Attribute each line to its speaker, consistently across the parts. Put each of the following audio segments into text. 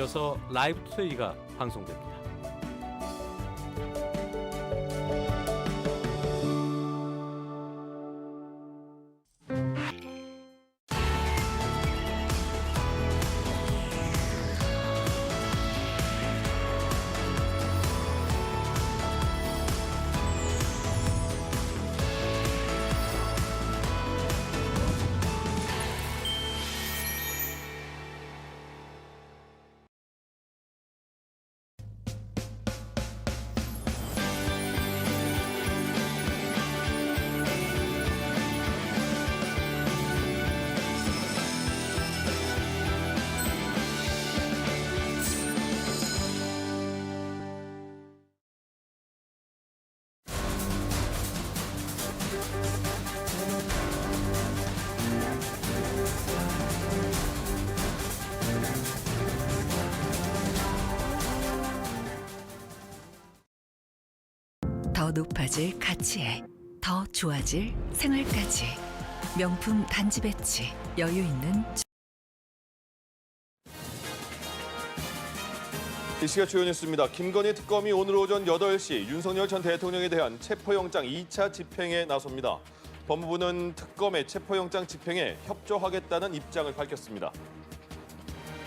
Speaker 1: 이어서 라이브 투데이가 방송됩니다.
Speaker 2: 더 높아질 가치에 더 좋아질 생활까지 명품 단지 배치 여유 있는
Speaker 3: 이 시각 주요 뉴스입니다. 김건희 특검이 오늘 오전 8시 윤석열 전 대통령에 대한 체포영장 2차 집행에 나섭니다. 법무부는 특검의 체포영장 집행에 협조하겠다는 입장을 밝혔습니다.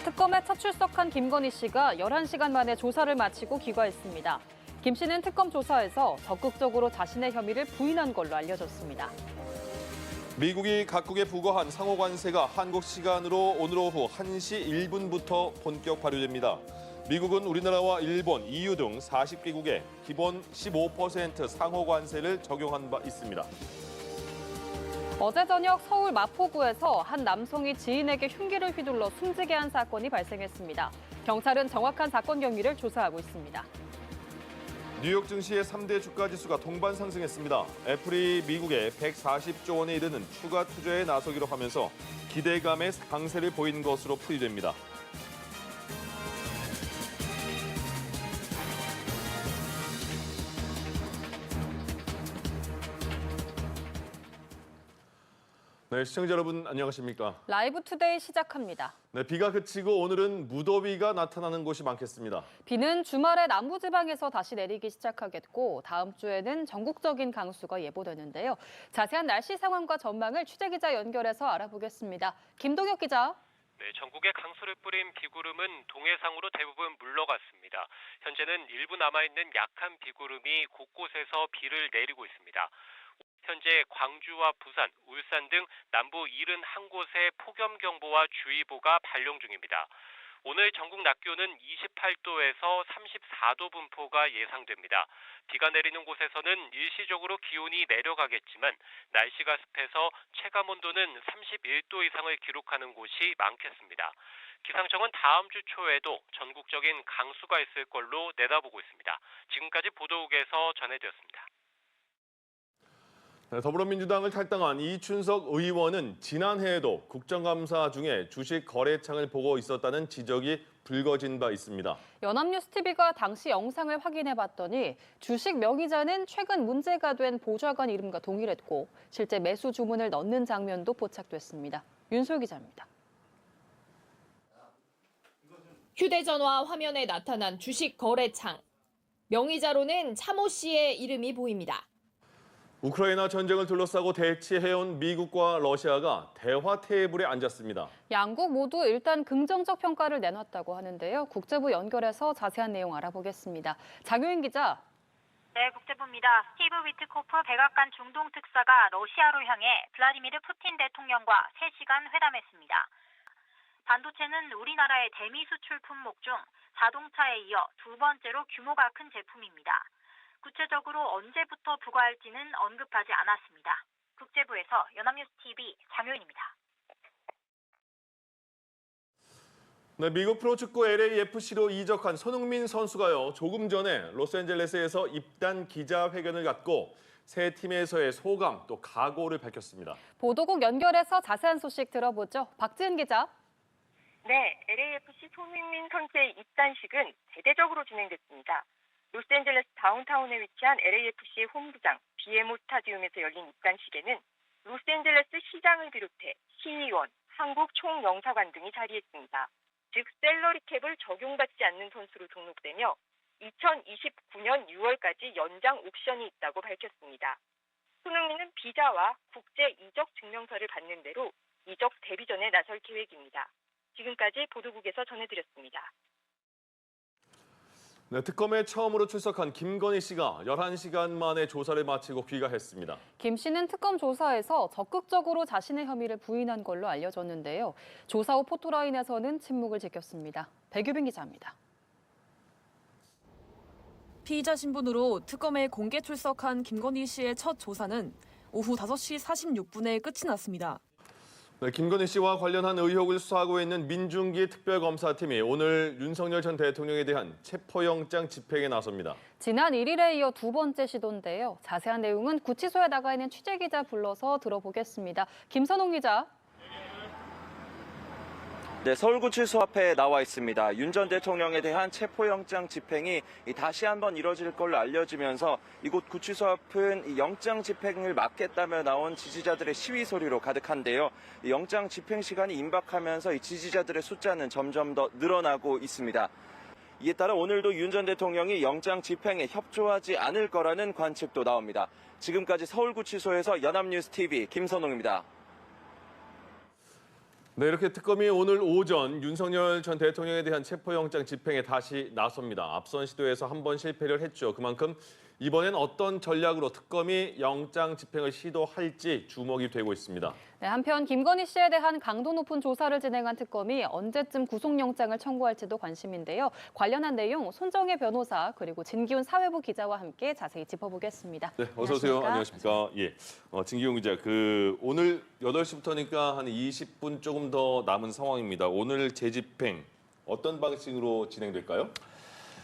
Speaker 4: 특검에 첫 출석한 김건희 씨가 11시간 만에 조사를 마치고 귀가했습니다. 김 씨는 특검 조사에서 적극적으로 자신의 혐의를 부인한 걸로 알려졌습니다.
Speaker 3: 미국이 각국에 부과한 상호 관세가 한국 시간으로 오늘 오후 1시 1분부터 본격 발효됩니다. 미국은 우리나라와 일본, EU 등 40개국에 기본 15% 상호 관세를 적용한 바 있습니다.
Speaker 4: 어제 저녁 서울 마포구에서 한 남성이 지인에게 흉기를 휘둘러 숨지게 한 사건이 발생했습니다. 경찰은 정확한 사건 경위를 조사하고 있습니다.
Speaker 3: 뉴욕 증시의 3대 주가 지수가 동반 상승했습니다. 애플이 미국에 140조 원에 이르는 추가 투자에 나서기로 하면서 기대감의 강세를 보인 것으로 풀이됩니다. 네, 시청자 여러분 안녕하십니까?
Speaker 4: 라이브 투데이 시작합니다.
Speaker 3: 네, 비가 그치고 오늘은 무더위가 나타나는 곳이 많겠습니다.
Speaker 4: 비는 주말에 남부지방에서 다시 내리기 시작하겠고 다음 주에는 전국적인 강수가 예보되는데요. 자세한 날씨 상황과 전망을 취재기자 연결해서 알아보겠습니다. 김동혁 기자.
Speaker 5: 네, 전국에 강수를 뿌린 비구름은 동해상으로 대부분 물러갔습니다. 현재는 일부 남아있는 약한 비구름이 곳곳에서 비를 내리고 있습니다. 현재 광주와 부산, 울산 등 남부 71곳에 폭염경보와 주의보가 발령 중입니다. 오늘 전국 낮 기온은 28도에서 34도 분포가 예상됩니다. 비가 내리는 곳에서는 일시적으로 기온이 내려가겠지만 날씨가 습해서 체감온도는 31도 이상을 기록하는 곳이 많겠습니다. 기상청은 다음 주 초에도 전국적인 강수가 있을 걸로 내다보고 있습니다. 지금까지 보도국에서 전해드렸습니다.
Speaker 3: 더불어민주당을 탈당한 이춘석 의원은 지난해에도 국정감사 중에 주식 거래창을 보고 있었다는 지적이 불거진 바 있습니다.
Speaker 4: 연합뉴스TV가 당시 영상을 확인해봤더니 주식 명의자는 최근 문제가 된 보좌관 이름과 동일했고 실제 매수 주문을 넣는 장면도 포착됐습니다. 윤솔 기자입니다.
Speaker 6: 휴대전화 화면에 나타난 주식 거래창. 명의자로는 차모 씨의 이름이 보입니다.
Speaker 3: 우크라이나 전쟁을 둘러싸고 대치해온 미국과 러시아가 대화 테이블에 앉았습니다.
Speaker 4: 양국 모두 일단 긍정적 평가를 내놨다고 하는데요. 국제부 연결해서 자세한 내용 알아보겠습니다. 장효인 기자.
Speaker 7: 네, 국제부입니다. 스티브 위트코프 백악관 중동 특사가 러시아로 향해 블라디미르 푸틴 대통령과 3시간 회담했습니다. 반도체는 우리나라의 대미 수출 품목 중 자동차에 이어 두 번째로 규모가 큰 제품입니다. 구체적으로 언제부터 부과할지는 언급하지 않았습니다. 국제부에서 연합뉴스TV 장효인입니다.
Speaker 3: 네, 미국 프로축구 LAFC로 이적한 손흥민 선수가요. 조금 전에 로스앤젤레스에서 입단 기자회견을 갖고 새 팀에서의 소감 또 각오를 밝혔습니다.
Speaker 4: 보도국 연결해서 자세한 소식 들어보죠. 박지은 기자.
Speaker 8: 네, LAFC 손흥민 선수의 입단식은 대대적으로 진행됐습니다. 로스앤젤레스 다운타운에 위치한 LAFC의 홈구장 BMO 스타디움에서 열린 입단식에는 로스앤젤레스 시장을 비롯해 시의원, 한국 총영사관 등이 자리했습니다. 즉 셀러리 캡을 적용받지 않는 선수로 등록되며 2029년 6월까지 연장 옵션이 있다고 밝혔습니다. 손흥민은 비자와 국제 이적 증명서를 받는 대로 이적 데뷔전에 나설 계획입니다. 지금까지 보도국에서 전해드렸습니다.
Speaker 3: 네, 특검에 처음으로 출석한 김건희 씨가 11시간 만에 조사를 마치고 귀가했습니다.
Speaker 4: 김 씨는 특검 조사에서 적극적으로 자신의 혐의를 부인한 걸로 알려졌는데요. 조사 후 포토라인에서는 침묵을 지켰습니다. 백유빈 기자입니다.
Speaker 9: 피의자 신분으로 특검에 공개 출석한 김건희 씨의 첫 조사는 오후 5시 46분에 끝이 났습니다.
Speaker 3: 네, 김건희 씨와 관련한 의혹을 수사하고 있는 민중기 특별검사팀이 오늘 윤석열 전 대통령에 대한 체포영장 집행에 나섭니다.
Speaker 4: 지난 1일에 이어 두 번째 시도인데요. 자세한 내용은 구치소에 나가 있는 취재기자 불러서 들어보겠습니다. 김선홍 기자.
Speaker 10: 네, 서울구치소 앞에 나와 있습니다. 윤 전 대통령에 대한 체포영장 집행이 다시 한번 이뤄질 걸로 알려지면서 이곳 구치소 앞은 영장 집행을 막겠다며 나온 지지자들의 시위 소리로 가득한데요. 영장 집행 시간이 임박하면서 이 지지자들의 숫자는 점점 더 늘어나고 있습니다. 이에 따라 오늘도 윤 전 대통령이 영장 집행에 협조하지 않을 거라는 관측도 나옵니다. 지금까지 서울구치소에서 연합뉴스TV 김선홍입니다.
Speaker 3: 네, 이렇게 특검이 오늘 오전 윤석열 전 대통령에 대한 체포영장 집행에 다시 나섭니다. 앞선 시도에서 한 번 실패를 했죠. 그만큼 이번엔 어떤 전략으로 특검이 영장 집행을 시도할지 주목이 되고 있습니다.
Speaker 4: 네, 한편 김건희 씨에 대한 강도 높은 조사를 진행한 특검이 언제쯤 구속영장을 청구할지도 관심인데요. 관련한 내용 손정혜 변호사 그리고 진기훈 사회부 기자와 함께 자세히 짚어보겠습니다.
Speaker 3: 네, 어서 오세요. 안녕하십니까? 예, 진기훈 기자, 오늘 8시부터니까 한 20분 조금 더 남은 상황입니다. 오늘 재집행 어떤 방식으로 진행될까요?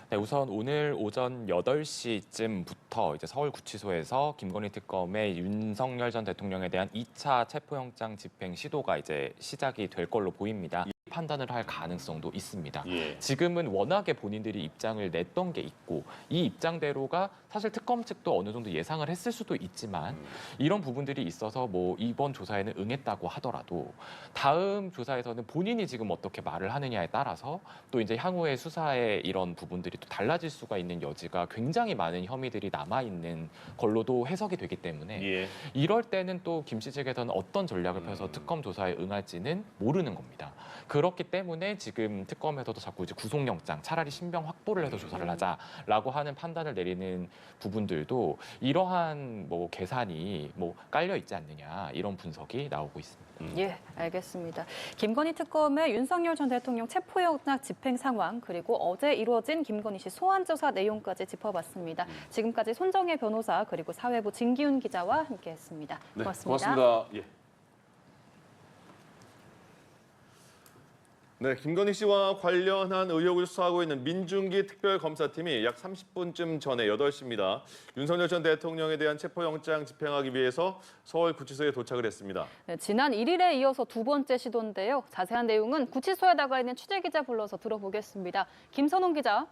Speaker 11: 네, 우선 오늘 오전 8시쯤부터 이제 서울구치소에서 김건희 특검의 윤석열 전 대통령에 대한 2차 체포영장 집행 시도가 이제 시작이 될 걸로 보입니다. 판단을 할 가능성도 있습니다.
Speaker 3: 예.
Speaker 11: 지금은 워낙에 본인들이 입장을 냈던 게 있고 이 입장대로가 사실 특검 측도 어느 정도 예상을 했을 수도 있지만 이런 부분들이 있어서 뭐 이번 조사에는 응했다고 하더라도 다음 조사에서는 본인이 지금 어떻게 말을 하느냐에 따라서 또 이제 향후의 수사의 이런 부분들이 또 달라질 수가 있는 여지가 굉장히 많은 혐의들이 남아있는 걸로도 해석이 되기 때문에
Speaker 3: 예.
Speaker 11: 이럴 때는 또 김 씨 측에서는 어떤 전략을 펴서 특검 조사에 응할지는 모르는 겁니다. 그렇기 때문에 지금 특검에서도 자꾸 이제 구속영장, 차라리 신병 확보를 해서 조사를 하자라고 하는 판단을 내리는 부분들도 이러한 뭐 계산이 뭐 깔려 있지 않느냐 이런 분석이 나오고 있습니다.
Speaker 4: 예, 알겠습니다. 김건희 특검의 윤석열 전 대통령 체포영장 집행 상황 그리고 어제 이루어진 김건희 씨 소환 조사 내용까지 짚어봤습니다. 지금까지 손정혜 변호사 그리고 사회부 진기훈 기자와 함께했습니다.
Speaker 3: 네,
Speaker 4: 고맙습니다.
Speaker 3: 고맙습니다. 예. 네, 김건희 씨와 관련한 의혹을 수사하고 있는 민중기 특별검사팀이 약 30분쯤 전에 8시입니다. 윤석열 전 대통령에 대한 체포영장 집행하기 위해서 서울구치소에 도착을 했습니다.
Speaker 4: 네, 지난 1일에 이어서 두 번째 시도인데요. 자세한 내용은 구치소에 나가 있는 취재기자 불러서 들어보겠습니다. 김선홍 기자.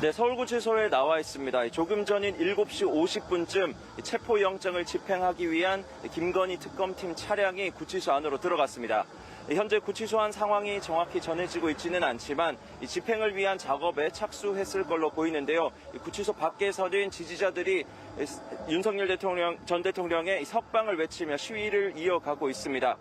Speaker 10: 네, 서울구치소에 나와 있습니다. 조금 전인 7시 50분쯤 체포영장을 집행하기 위한 김건희 특검팀 차량이 구치소 안으로 들어갔습니다. 현재 구치소 안 상황이 정확히 전해지고 있지는 않지만 집행을 위한 작업에 착수했을 걸로 보이는데요. 구치소 밖에서는 지지자들이 윤석열 전 대통령의 석방을 외치며 시위를 이어가고 있습니다.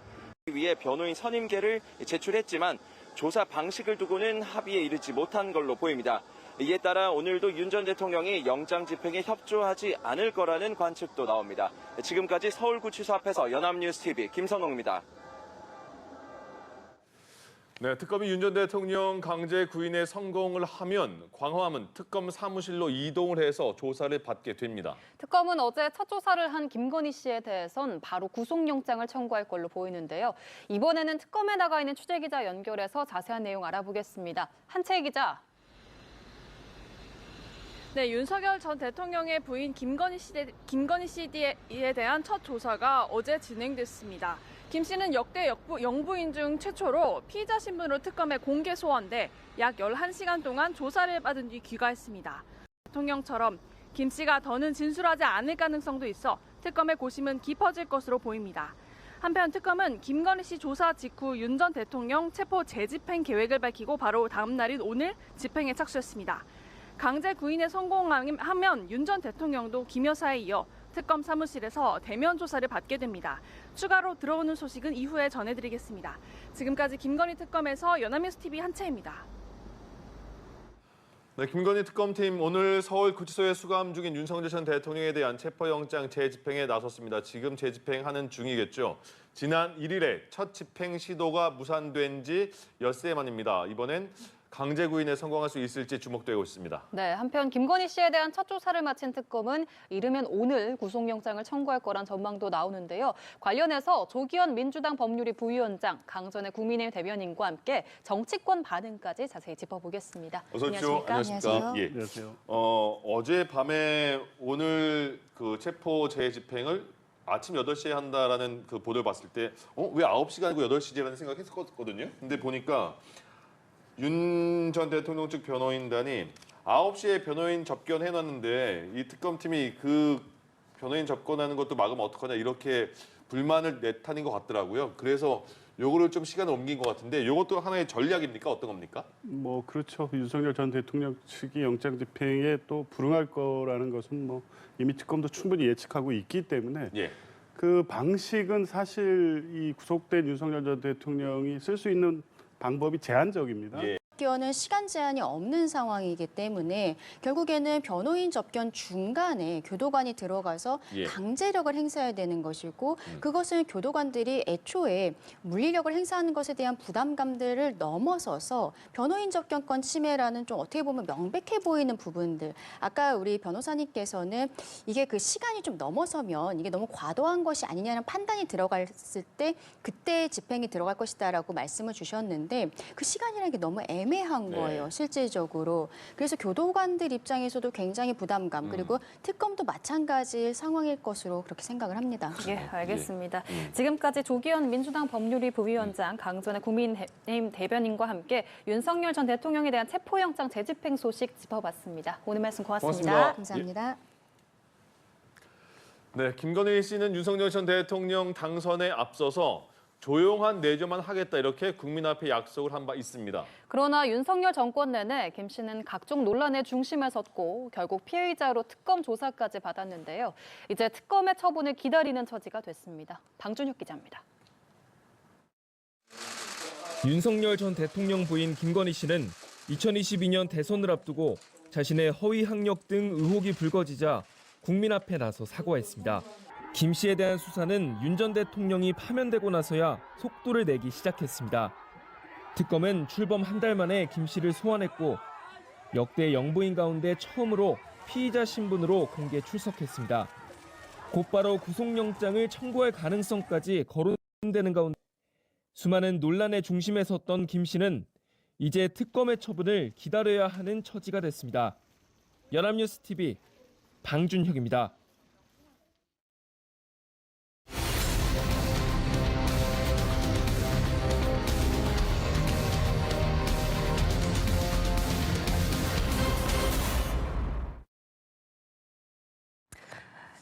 Speaker 10: 위에 변호인 선임계를 제출했지만 조사 방식을 두고는 합의에 이르지 못한 걸로 보입니다. 이에 따라 오늘도 윤 전 대통령이 영장 집행에 협조하지 않을 거라는 관측도 나옵니다. 지금까지 서울구치소 앞에서 연합뉴스TV 김선홍입니다.
Speaker 3: 네, 특검이 윤 전 대통령 강제 구인에 성공을 하면 광화문 특검 사무실로 이동을 해서 조사를 받게 됩니다.
Speaker 4: 특검은 어제 첫 조사를 한 김건희 씨에 대해선 바로 구속영장을 청구할 걸로 보이는데요. 이번에는 특검에 나가 있는 취재기자 연결해서 자세한 내용 알아보겠습니다. 한채희 기자.
Speaker 12: 네, 윤석열 전 대통령의 부인 김건희 씨에 대한 첫 조사가 어제 진행됐습니다. 김 씨는 역대 영부인 중 최초로 피의자 신분으로 특검에 공개 소환돼 약 11시간 동안 조사를 받은 뒤 귀가했습니다. 대통령처럼 김 씨가 더는 진술하지 않을 가능성도 있어 특검의 고심은 깊어질 것으로 보입니다. 한편 특검은 김건희 씨 조사 직후 윤 전 대통령 체포 재집행 계획을 밝히고 바로 다음 날인 오늘 집행에 착수했습니다. 강제 구인에 성공하면 윤 전 대통령도 김 여사에 이어 특검 사무실에서 대면 조사를 받게 됩니다. 추가로 들어오는 소식은 이후에 전해드리겠습니다. 지금까지 김건희 특검에서 연합뉴스TV 한채입니다.
Speaker 3: 네, 김건희 특검팀 오늘 서울구치소에 수감 중인 윤석열 전 대통령에 대한 체포영장 재집행에 나섰습니다. 지금 재집행하는 중이겠죠. 지난 1일에 첫 집행 시도가 무산된 지 엿새 만입니다. 이번엔 강제 구인에 성공할 수 있을지 주목되고 있습니다.
Speaker 4: 네, 한편 김건희 씨에 대한 첫 조사를 마친 특검은 이르면 오늘 구속영장을 청구할 거란 전망도 나오는데요. 관련해서 조기현 민주당 법률위 부위원장, 강전의 국민의힘 대변인과 함께 정치권 반응까지 자세히 짚어보겠습니다.
Speaker 3: 어서 오십시오. 안녕하십니까? 예.
Speaker 13: 안녕하세요.
Speaker 3: 어제 밤에 오늘 그 체포 재집행을 아침 8시에 한다라는 그 보도를 봤을 때 왜 9시가 아니고 8시지라는 생각했었거든요. 근데 보니까 윤 전 대통령 측 변호인단이 9시에 변호인 접견해놨는데 이 특검팀이 그 변호인 접견하는 것도 막으면 어떡하냐 이렇게 불만을 내타는 것 같더라고요. 그래서 요거를 좀 시간을 옮긴 것 같은데 이것도 하나의 전략입니까? 어떤 겁니까?
Speaker 13: 뭐 그렇죠. 윤석열 전 대통령 측이 영장 집행에 또 불응할 거라는 것은 뭐 이미 특검도 충분히 예측하고 있기 때문에
Speaker 3: 예.
Speaker 13: 그 방식은 사실 이 구속된 윤석열 전 대통령이 쓸 수 있는 방법이 제한적입니다.
Speaker 3: 예.
Speaker 14: 접견은 시간 제한이 없는 상황이기 때문에 결국에는 변호인 접견 중간에 교도관이 들어가서
Speaker 3: 예.
Speaker 14: 강제력을 행사해야 되는 것이고 그것은 교도관들이 애초에 물리력을 행사하는 것에 대한 부담감들을 넘어서서 변호인 접견권 침해라는 좀 어떻게 보면 명백해 보이는 부분들. 아까 우리 변호사님께서는 이게 그 시간이 좀 넘어서면 이게 너무 과도한 것이 아니냐는 판단이 들어갔을 때 그때 집행이 들어갈 것이다라고 말씀을 주셨는데 그 시간이라는 게 너무 애매한 거예요, 실질적으로. 그래서 교도관들 입장에서도 굉장히 부담감, 그리고 특검도 마찬가지일 상황일 것으로 그렇게 생각을 합니다.
Speaker 4: 예, 알겠습니다. 지금까지 조기현 민주당 법률위 부위원장, 강전의 국민의힘 대변인과 함께 윤석열 전 대통령에 대한 체포영장 재집행 소식 짚어봤습니다. 오늘 말씀 고맙습니다.
Speaker 14: 감사합니다.
Speaker 3: 네, 김건희 씨는 윤석열 전 대통령 당선에 앞서서 조용한 내조만 하겠다 이렇게 국민 앞에 약속을 한 바 있습니다.
Speaker 4: 그러나 윤석열 정권 내내 김 씨는 각종 논란의 중심에 섰고 결국 피의자로 특검 조사까지 받았는데요. 이제 특검의 처분을 기다리는 처지가 됐습니다. 방준혁 기자입니다.
Speaker 15: 윤석열 전 대통령 부인 김건희 씨는 2022년 대선을 앞두고 자신의 허위 학력 등 의혹이 불거지자 국민 앞에 나서 사과했습니다. 김 씨에 대한 수사는 윤 전 대통령이 파면되고 나서야 속도를 내기 시작했습니다. 특검은 출범 한 달 만에 김 씨를 소환했고 역대 영부인 가운데 처음으로 피의자 신분으로 공개 출석했습니다. 곧바로 구속영장을 청구할 가능성까지 거론되는 가운데 수많은 논란의 중심에 섰던 김 씨는 이제 특검의 처분을 기다려야 하는 처지가 됐습니다. 연합뉴스TV 방준혁입니다.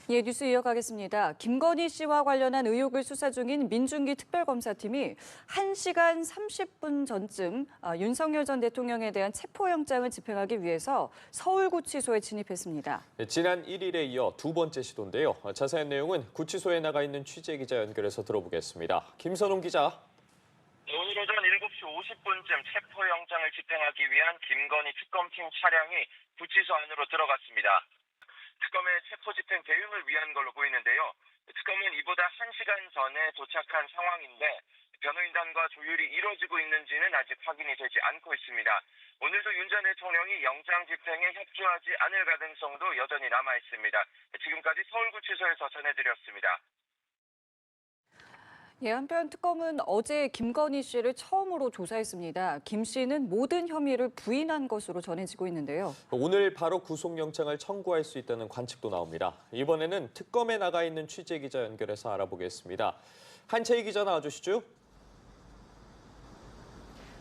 Speaker 16: 예, 뉴스 이어가겠습니다. 김건희 씨와 관련한 의혹을 수사 중인 민중기 특별검사팀이 1시간 30분 전쯤 윤석열 전 대통령에 대한 체포영장을 집행하기 위해서 서울구치소에 진입했습니다.
Speaker 17: 지난 1일에 이어 두 번째 시도인데요. 자세한 내용은 구치소에 나가 있는 취재기자 연결해서 들어보겠습니다. 김선웅 기자.
Speaker 10: 오늘 오전 7시 50분쯤 체포영장을 집행하기 위한 김건희 특검팀 차량이 구치소 안으로 들어갔습니다. 특검의 체포집행 대응을 위한 걸로 보이는데요. 특검은 이보다 1시간 전에 도착한 상황인데 변호인단과 조율이 이루어지고 있는지는 아직 확인이 되지 않고 있습니다. 오늘도 윤 전 대통령이 영장 집행에 협조하지 않을 가능성도 여전히 남아 있습니다. 지금까지 서울구치소에서 전해드렸습니다.
Speaker 16: 예, 한편 특검은 어제 김건희 씨를 처음으로 조사했습니다. 김 씨는 모든 혐의를 부인한 것으로 전해지고 있는데요.
Speaker 17: 오늘 바로 구속영장을 청구할 수 있다는 관측도 나옵니다. 이번에는 특검에 나가 있는 취재기자 연결해서 알아보겠습니다. 한채희 기자 나와주시죠.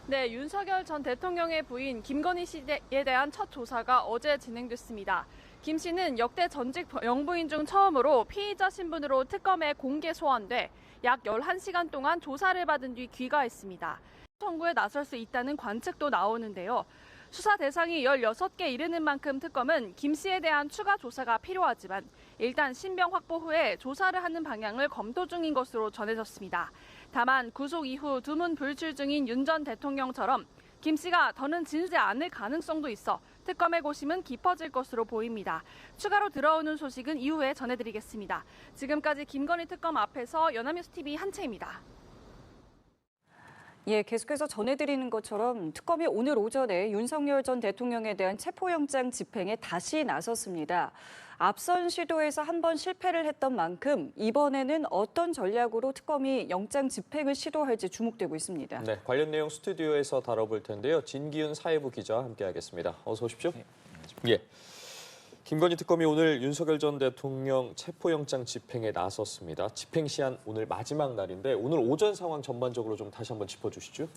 Speaker 12: 네, 윤석열 전 대통령의 부인 김건희 씨에 대한 첫 조사가 어제 진행됐습니다. 김 씨는 역대 전직 영부인 중 처음으로 피의자 신분으로 특검에 공개 소환돼 약 11시간 동안 조사를 받은 뒤 귀가했습니다. 청구에 나설 수 있다는 관측도 나오는데요. 수사 대상이 16개 이르는 만큼 특검은 김 씨에 대한 추가 조사가 필요하지만 일단 신병 확보 후에 조사를 하는 방향을 검토 중인 것으로 전해졌습니다. 다만 구속 이후 두문 불출 중인 윤 전 대통령처럼 김 씨가 더는 지르지 않을 가능성도 있어 특검의 고심은 깊어질 것으로 보입니다. 추가로 들어오는 소식은 이후에 전해드리겠습니다. 지금까지 김건희 특검 앞에서 연합뉴스TV 한채입니다.
Speaker 16: 예, 계속해서 전해드리는 것처럼 특검이 오늘 오전에 윤석열 전 대통령에 대한 체포영장 집행에 다시 나섰습니다. 앞선 시도에서 한 번 실패를 했던 만큼 이번에는 어떤 전략으로 특검이 영장 집행을 시도할지 주목되고 있습니다.
Speaker 17: 네, 관련 내용 스튜디오에서 다뤄볼 텐데요. 진기훈 사회부 기자와 함께하겠습니다. 어서 오십시오. 네, 예. 김건희 특검이 오늘 윤석열 전 대통령 체포영장 집행에 나섰습니다. 집행 시한 오늘 마지막 날인데 오늘 오전 상황 전반적으로 좀 다시 한번 짚어주시죠.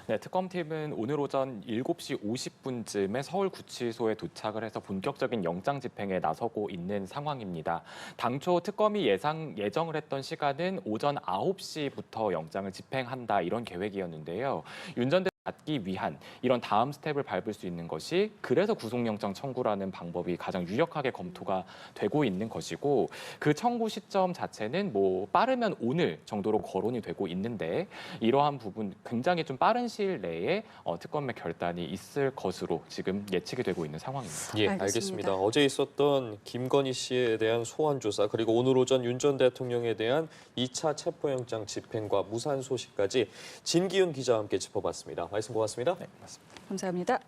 Speaker 11: 네, 특검팀은 오늘 오전 7시 50분쯤에 서울구치소에 도착을 해서 본격적인 영장 집행에 나서고 있는 상황입니다. 당초 특검이 예정을 했던 시간은 오전 9시부터 영장을 집행한다 이런 계획이었는데요. 윤 전 받기 위한 이런 다음 스텝을 밟을 수 있는 것이 그래서 구속영장 청구라는 방법이 가장 유력하게 검토가 되고 있는 것이고 그 청구 시점 자체는 뭐 빠르면 오늘 정도로 거론이 되고 있는데 이러한 부분 굉장히 좀 빠른 시일 내에 특검의 결단이 있을 것으로 지금 예측이 되고 있는 상황입니다.
Speaker 17: 예, 알겠습니다. 어제 있었던 김건희 씨에 대한 소환 조사 그리고 오늘 오전 윤 전 대통령에 대한 2차 체포영장 집행과 무산 소식까지 진기훈 기자와 함께 짚어봤습니다. 말씀 고맙습니다.
Speaker 11: 네, 맞습니다.
Speaker 16: 감사합니다.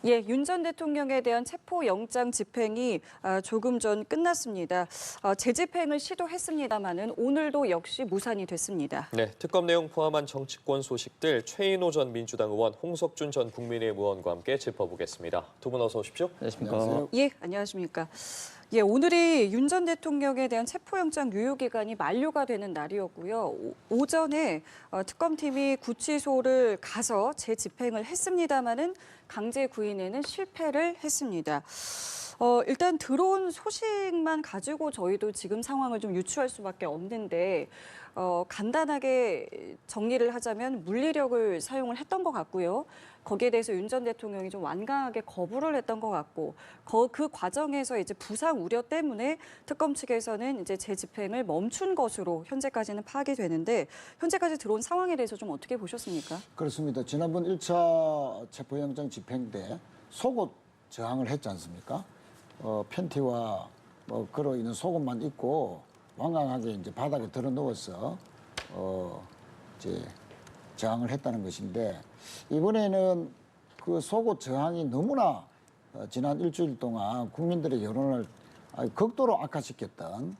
Speaker 16: 예, 윤 전 대통령에 대한 체포영장 집행이 조금 전 끝났습니다. 재집행을 시도했습니다마는 오늘도 역시 무산이 됐습니다.
Speaker 17: 네, 특검 내용 포함한 정치권 소식들 최인호 전 민주당 의원, 홍석준 전 국민의힘 의원과 함께 짚어보겠습니다. 두 분 어서 오십시오.
Speaker 18: 안녕하십니까.
Speaker 16: 예, 안녕하십니까. 예, 오늘이 윤 전 대통령에 대한 체포영장 유효 기간이 만료가 되는 날이었고요. 오전에 특검팀이 구치소를 가서 재집행을 했습니다마는 강제 구인에는 실패를 했습니다. 일단 들어온 소식만 가지고 저희도 지금 상황을 좀 유추할 수밖에 없는데 간단하게 정리를 하자면 물리력을 사용을 했던 것 같고요. 거기에 대해서 윤 전 대통령이 좀 완강하게 거부를 했던 것 같고 그 과정에서 이제 부상 우려 때문에 특검 측에서는 이제 재집행을 멈춘 것으로 현재까지는 파악이 되는데 현재까지 들어온 상황에 대해서 좀 어떻게 보셨습니까?
Speaker 18: 그렇습니다. 지난번 1차 체포영장 집행 때 속옷 저항을 했지 않습니까? 팬티와 뭐 걸어 있는 속옷만 입고 완강하게 이제 바닥에 들어 누워서 이제 저항을 했다는 것인데 이번에는 그 속옷 저항이 너무나 지난 일주일 동안 국민들의 여론을 극도로 악화시켰던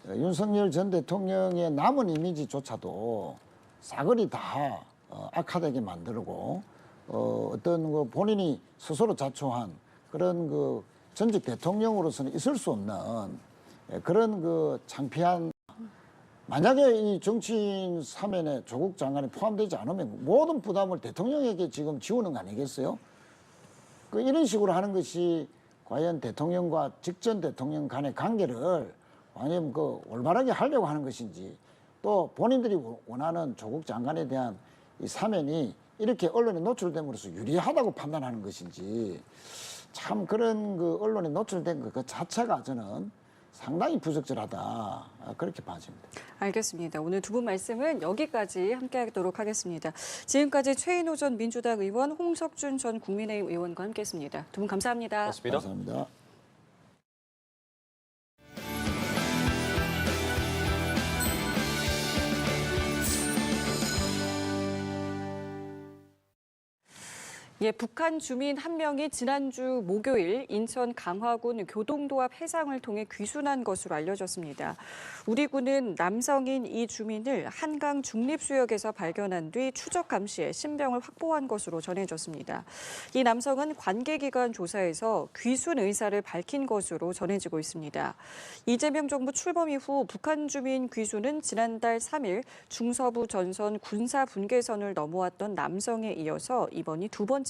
Speaker 18: 윤석열 전 대통령의 남은 이미지조차도 싸그리 다 악화되게 만들고 어떤 그 본인이 스스로 자초한 그런 그 전직 대통령으로서는 있을 수 없는 그런 그 창피한 만약에 이 정치인 사면에 조국 장관이 포함되지 않으면 모든 부담을 대통령에게 지금 지우는 거 아니겠어요? 그 이런 식으로 하는 것이 과연 대통령과 직전 대통령 간의 관계를 완전 그 올바르게 하려고 하는 것인지 또 본인들이 원하는 조국 장관에 대한 이 사면이 이렇게 언론에 노출됨으로써 유리하다고 판단하는 것인지 참 그런 그 언론에 노출된 것 그 자체가 저는 상당히 부적절하다 그렇게 봐집니다.
Speaker 16: 알겠습니다. 오늘 두 분 말씀은 여기까지 함께하도록 하겠습니다. 지금까지 최인호 전 민주당 의원, 홍석준 전 국민의힘 의원과 함께했습니다. 두 분 감사합니다.
Speaker 17: 고맙습니다.
Speaker 18: 감사합니다.
Speaker 16: 예, 북한 주민 한 명이 지난주 목요일 인천 강화군 교동도합 해상을 통해 귀순한 것으로 알려졌습니다. 우리 군은 남성인 이 주민을 한강 중립수역에서 발견한 뒤 추적 감시에 신병을 확보한 것으로 전해졌습니다. 이 남성은 관계기관 조사에서 귀순 의사를 밝힌 것으로 전해지고 있습니다. 이재명 정부 출범 이후 북한 주민 귀순은 지난달 3일 중서부 전선 군사 분계선을 넘어왔던 남성에 이어서 이번이 두 번째입니다.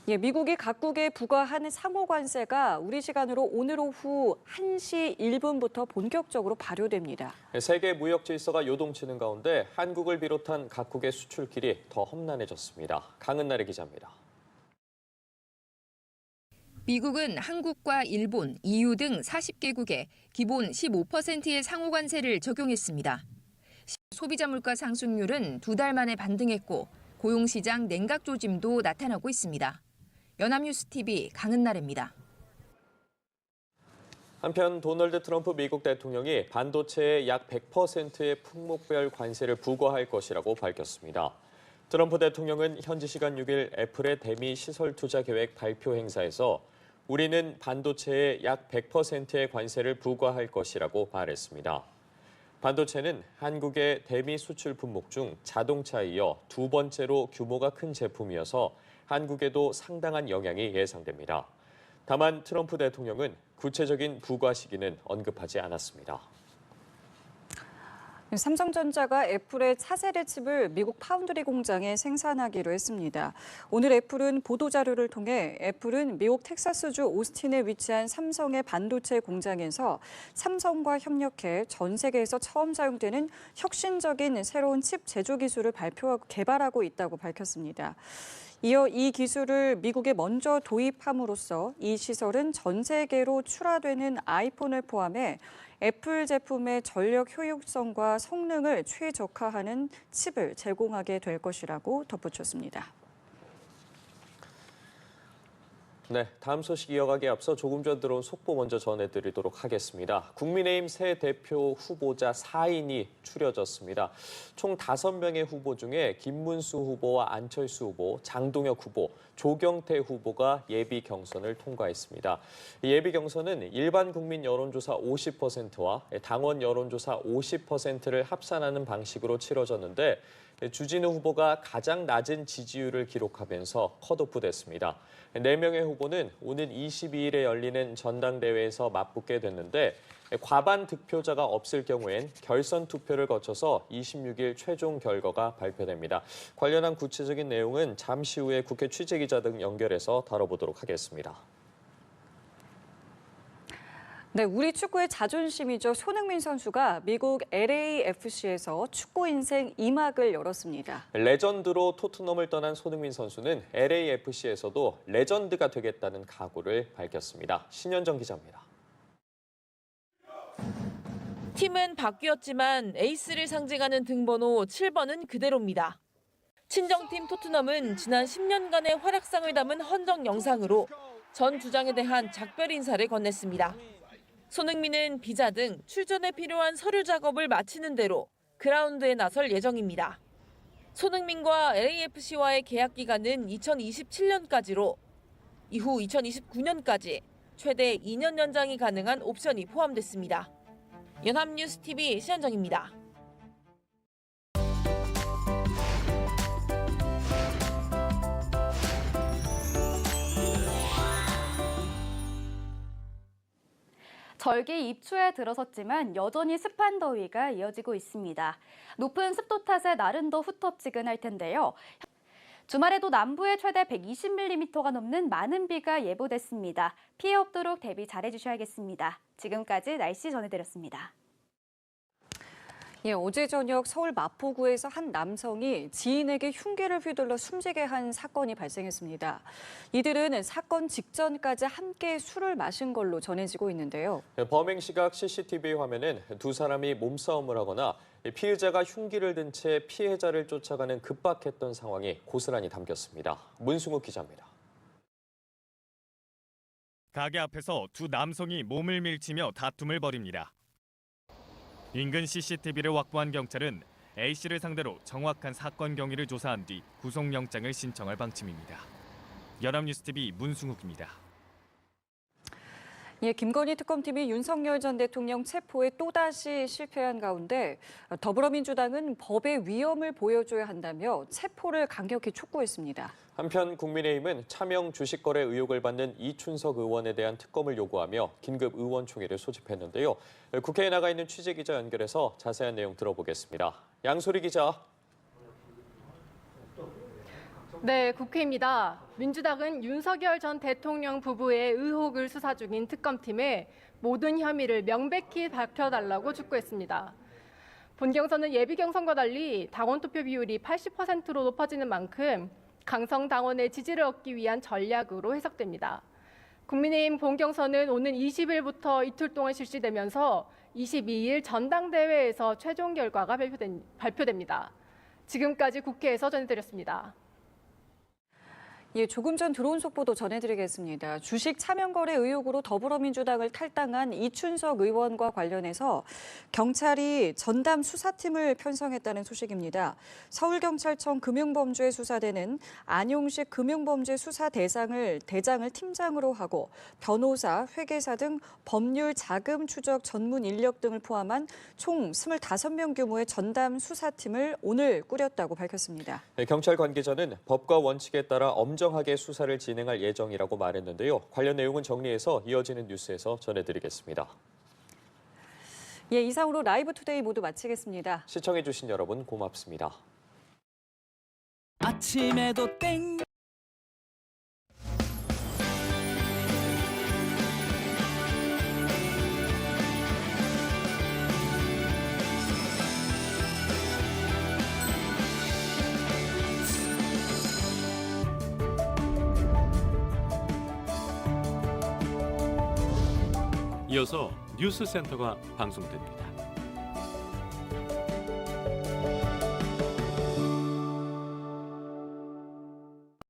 Speaker 16: 예, 미국이 각국에 부과한 상호 관세가 우리 시간으로 오늘 오후 1시 1분부터 본격적으로 발효됩니다.
Speaker 17: 세계 무역 질서가 요동치는 가운데 한국을 비롯한 각국의 수출길이 더 험난해졌습니다. 강은나래 기자입니다.
Speaker 19: 미국은 한국과 일본, EU 등 40개국에 기본 15%의 상호 관세를 적용했습니다. 소비자 물가 상승률은 2달 만에 반등했고 고용시장 냉각 조짐도 나타나고 있습니다. 연합뉴스TV 강은나래입니다.
Speaker 17: 한편 도널드 트럼프 미국 대통령이 반도체에 약 100%의 품목별 관세를 부과할 것이라고 밝혔습니다. 트럼프 대통령은 현지 시간 6일 애플의 대미 시설 투자 계획 발표 행사에서 우리는 반도체에 약 100%의 관세를 부과할 것이라고 말했습니다. 반도체는 한국의 대미 수출 품목 중 자동차에 이어 두 번째로 규모가 큰 제품이어서 한국에도 상당한 영향이 예상됩니다. 다만 트럼프 대통령은 구체적인 부과 시기는 언급하지 않았습니다.
Speaker 16: 삼성전자가 애플의 차세대 칩을 미국 파운드리 공장에 생산하기로 했습니다. 오늘 애플은 보도자료를 통해 애플은 미국 텍사스주 오스틴에 위치한 삼성의 반도체 공장에서 삼성과 협력해 전 세계에서 처음 사용되는 혁신적인 새로운 칩 제조 기술을 발표하고 개발하고 있다고 밝혔습니다. 이어 이 기술을 미국에 먼저 도입함으로써 이 시설은 전 세계로 출하되는 아이폰을 포함해 애플 제품의 전력 효율성과 성능을 최적화하는 칩을 제공하게 될 것이라고 덧붙였습니다.
Speaker 17: 네, 다음 소식 이어가기에 앞서 조금 전 들어온 속보 먼저 전해드리도록 하겠습니다. 국민의힘 새 대표 후보자 4인이 추려졌습니다. 총 5명의 후보 중에 김문수 후보와 안철수 후보, 장동혁 후보, 조경태 후보가 예비 경선을 통과했습니다. 예비 경선은 일반 국민 여론조사 50%와 당원 여론조사 50%를 합산하는 방식으로 치러졌는데 주진우 후보가 가장 낮은 지지율을 기록하면서 컷오프됐습니다. 4명의 후보는 오는 22일에 열리는 전당대회에서 맞붙게 됐는데 과반 득표자가 없을 경우엔 결선 투표를 거쳐서 26일 최종 결과가 발표됩니다. 관련한 구체적인 내용은 잠시 후에 국회 취재기자 등 연결해서 다뤄보도록 하겠습니다.
Speaker 16: 네, 우리 축구의 자존심이죠. 손흥민 선수가 미국 LAFC에서 축구 인생 2막을 열었습니다.
Speaker 17: 레전드로 토트넘을 떠난 손흥민 선수는 LAFC에서도 레전드가 되겠다는 각오를 밝혔습니다. 신현정 기자입니다.
Speaker 20: 팀은 바뀌었지만 에이스를 상징하는 등번호 7번은 그대로입니다. 친정팀 토트넘은 지난 10년간의 활약상을 담은 헌정 영상으로 전 주장에 대한 작별 인사를 건넸습니다. 손흥민은 비자 등 출전에 필요한 서류 작업을 마치는 대로 그라운드에 나설 예정입니다. 손흥민과 LAFC와의 계약 기간은 2027년까지로 이후 2029년까지 최대 2년 연장이 가능한 옵션이 포함됐습니다. 연합뉴스TV 신현정입니다.
Speaker 21: 절기 입추에 들어섰지만 여전히 습한 더위가 이어지고 있습니다. 높은 습도 탓에 날은 더 후텁지근할 텐데요. 주말에도 남부에 최대 120mm가 넘는 많은 비가 예보됐습니다. 피해 없도록 대비 잘해주셔야겠습니다. 지금까지 날씨 전해드렸습니다.
Speaker 16: 예, 어제 저녁 서울 마포구에서 한 남성이 지인에게 흉기를 휘둘러 숨지게 한 사건이 발생했습니다. 이들은 사건 직전까지 함께 술을 마신 걸로 전해지고 있는데요.
Speaker 17: 범행 시각 CCTV 화면엔 두 사람이 몸싸움을 하거나 피해자가 흉기를 든 채 피해자를 쫓아가는 급박했던 상황이 고스란히 담겼습니다. 문승욱 기자입니다.
Speaker 1: 가게 앞에서 두 남성이 몸을 밀치며 다툼을 벌입니다. 인근 CCTV를 확보한 경찰은 A씨를 상대로 정확한 사건 경위를 조사한 뒤 구속영장을 신청할 방침입니다. 연합뉴스TV 문승욱입니다.
Speaker 16: 예, 김건희 특검팀이 윤석열 전 대통령 체포에 또다시 실패한 가운데 더불어민주당은 법의 위험을 보여줘야 한다며 체포를 강력히 촉구했습니다.
Speaker 17: 한편 국민의힘은 차명 주식거래 의혹을 받는 이춘석 의원에 대한 특검을 요구하며 긴급 의원총회를 소집했는데요. 국회에 나가 있는 취재기자 연결해서 자세한 내용 들어보겠습니다. 양소리 기자.
Speaker 22: 네, 국회입니다. 민주당은 윤석열 전 대통령 부부의 의혹을 수사 중인 특검팀에 모든 혐의를 명백히 밝혀달라고 촉구했습니다. 본 경선은 예비 경선과 달리 당원 투표 비율이 80%로 높아지는 만큼 강성 당원의 지지를 얻기 위한 전략으로 해석됩니다. 국민의힘 본 경선은 오는 20일부터 이틀 동안 실시되면서 22일 전당대회에서 최종 결과가 발표됩니다. 지금까지 국회에서 전해드렸습니다.
Speaker 16: 예, 조금 전 들어온 속보도 전해드리겠습니다. 주식 차명거래 의혹으로 더불어민주당을 탈당한 이춘석 의원과 관련해서 경찰이 전담 수사팀을 편성했다는 소식입니다. 서울경찰청 금융범죄 수사대는 안용식 금융범죄 수사 대장을 팀장으로 하고 변호사, 회계사 등 법률 자금 추적 전문 인력 등을 포함한 총 25명 규모의 전담 수사팀을 오늘 꾸렸다고 밝혔습니다.
Speaker 17: 네, 경찰 관계자는 법과 원칙에 따라 엄정하게 수사를 진행할 예정이라고 말했는데요. 관련 내용은 정리해서 이어지는 뉴스에서 전해드리겠습니다.
Speaker 16: 예, 이상으로 라이브 투데이 모두 마치겠습니다.
Speaker 17: 시청해주신 여러분 고맙습니다.
Speaker 23: 아침에도 땡.
Speaker 24: 이어서 뉴스센터가 방송됩니다.